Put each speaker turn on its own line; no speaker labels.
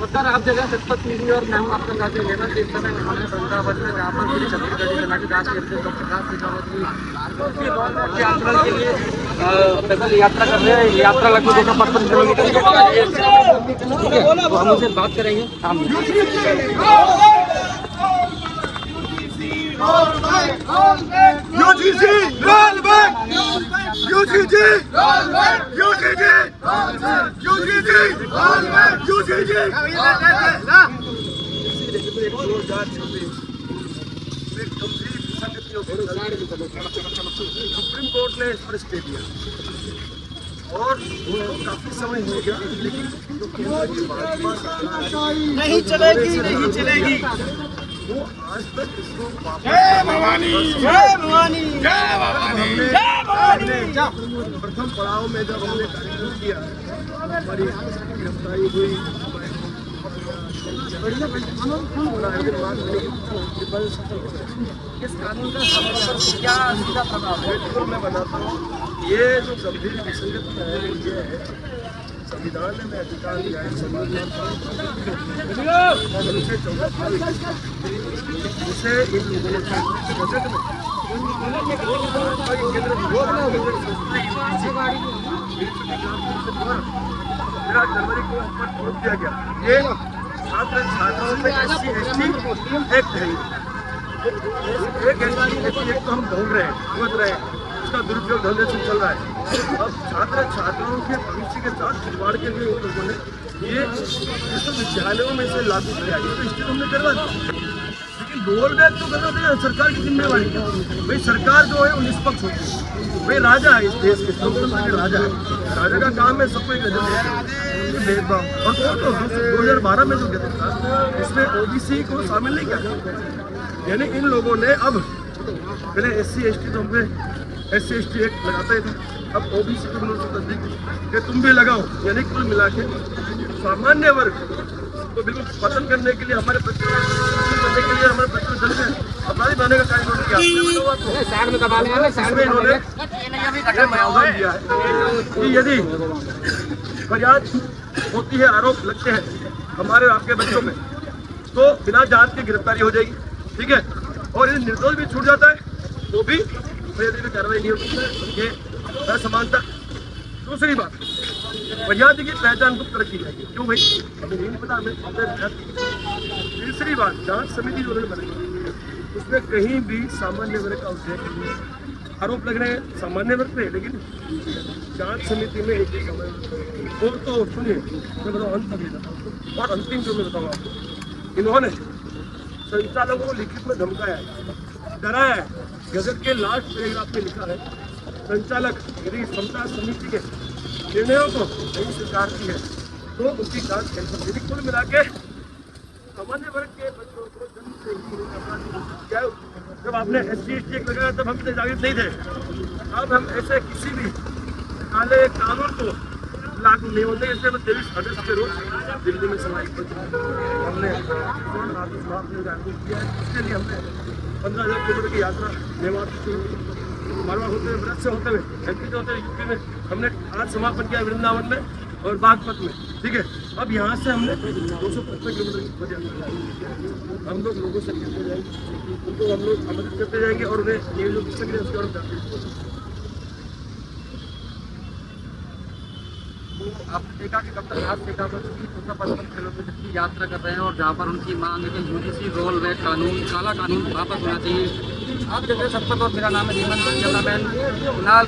Sir आप जगह Shatapatha TV और मैं हूँ आपका साथ लेना जिस समय उन्होंने वृंदावन में जहाँ पर पूरी छत्तीसगढ़ी सेना के राष्ट्रीय अध्यक्ष डॉक्टर राज शेखावत जी आंदोलन के लिए पैदल यात्रा कर रहे हैं। यात्रा लगभग 255 किलोमीटर ठीक है, तो हम उनसे बात करेंगे सामने।
UGC roll back, UGC roll back, UGC roll back, UGC roll back, UGC supreme court ने इस पर स्टे दिया और काफी समय हो गया, लेकिन नहीं चलेगी, नहीं चलेगी। वो आज तक इसको जय भवानी, जय भवानी, जय भवानी, जय भवानी। प्रथम पड़ाव में जब हमने कार्यक्रम किया, हमारी गिरफ्तारी हुई,
इस कानून का क्या सीधा प्रभाव है?
मैं बनाता हूँ ये जो गंभीर विसंगति है, ये है संविधान में अधिकार दिया है जिसे इन लोगों ने बजट में जनवरी को ऊपर छोड़ दिया गया। ये छात्र छात्राओं में SC ST एक्ट है, एक तो हम ढूंढ रहे हैं, भुगत रहे हैं, इसका दुरुपयोग धंधे से चल रहा है। अब छात्र छात्राओं के भविष्य के साथ खिलवाड़ के लिए उन लोगों ने ये विश्वविद्यालयों में से लागू किया, ये तो स्थिति हमने करवा दी। लेकिन रोल बैक तो करना चाहिए, सरकार की जिम्मेवारी है। भाई सरकार जो है वो निष्पक्ष होती है, भाई राजा है इस देश के, लोकतंत्र के राजा है, राजा का काम है सबको एक भेदभाव। और तो 2012 में जो गया था इसमें OBC को शामिल नहीं किया, यानी इन लोगों ने अब पहले SC ST तो हमने SC ST एक्ट लगाता ही था, अब OBC को तस्दीक कि तुम भी लगाओ, यानी कुल मिला के सामान्य वर्ग तो बिल्कुल पतन करने के लिए, हमारे करने के लिए हमारे बच्चों दल में अपराधी बनाने का कार्य किया। इन्होंने दिया है कि यदि फरियाद होती है, आरोप लगते हैं हमारे आपके बच्चों में, तो बिना जांच की गिरफ्तारी हो जाएगी, ठीक है। और यदि निर्दोष भी छूट जाता है तो भी कार्रवाई नहीं होती है, ये असमानता। दूसरी बात, फरियादी की पहचान गुप्त रखी जाएगी, क्यों भाई हमें नहीं पता, हमें। तीसरी बात, जांच समिति जो बनाई उसमें कहीं भी सामान्य वर्ग का उल्लेख नहीं है। आरोप लग रहे हैं सामान्य वर्ग पे, लेकिन जांच समिति में एक ही समय। और तो सुनिए, मैं बताऊँ अंत तक और अंतिम जो मैं बताऊँ आपको, इन्होंने संचालकों को लिखित में धमकाया है, डराया है। गजट के लास्ट पैराग्राफ में लिखा है, संचालक यदि समता समिति के निर्णयों को नहीं स्वीकारती है तो उनकी जांच कैंसिल। यदि कुल मिला के सामान्य वर्ग के बच्चों को जन्म से ही क्या, जब आपने SC ST एक्ट लगाया तब हम इतने जागृत नहीं थे। अब हम ऐसे किसी भी काले कानून को लागू नहीं होते। इसलिए 23 अगस्त के रोज दिल्ली में समाज हमने जागरूक किया है। इसके लिए हमने 15,000 किलोमीटर की यात्रा मेवाड़ मारवाड़ होते हुए, व्रत से होते हुए, MP से होते हुए UP में हमने आज समापन किया वृंदावन में और बागपत में, ठीक है। अब यहाँ से हमने 255 किलोमीटर की पदयात्रा हम लोग लोगों से मिलते जाएंगे, उनको हम लोग आमंत्रित करते जाएंगे और उन्हें ये जो पुस्तक है उसके बारे में जानते।
आपने देखा कि डॉक्टर राज शेखावत जी 255 किलोमीटर की यात्रा कर रहे हैं और जहाँ पर उनकी मांग है कि UGC रोल बैक कानून, काला कानून वापस होना चाहिए। आप जैसे सतपथ और मेरा नाम है नीमन कैमरामैन लाल।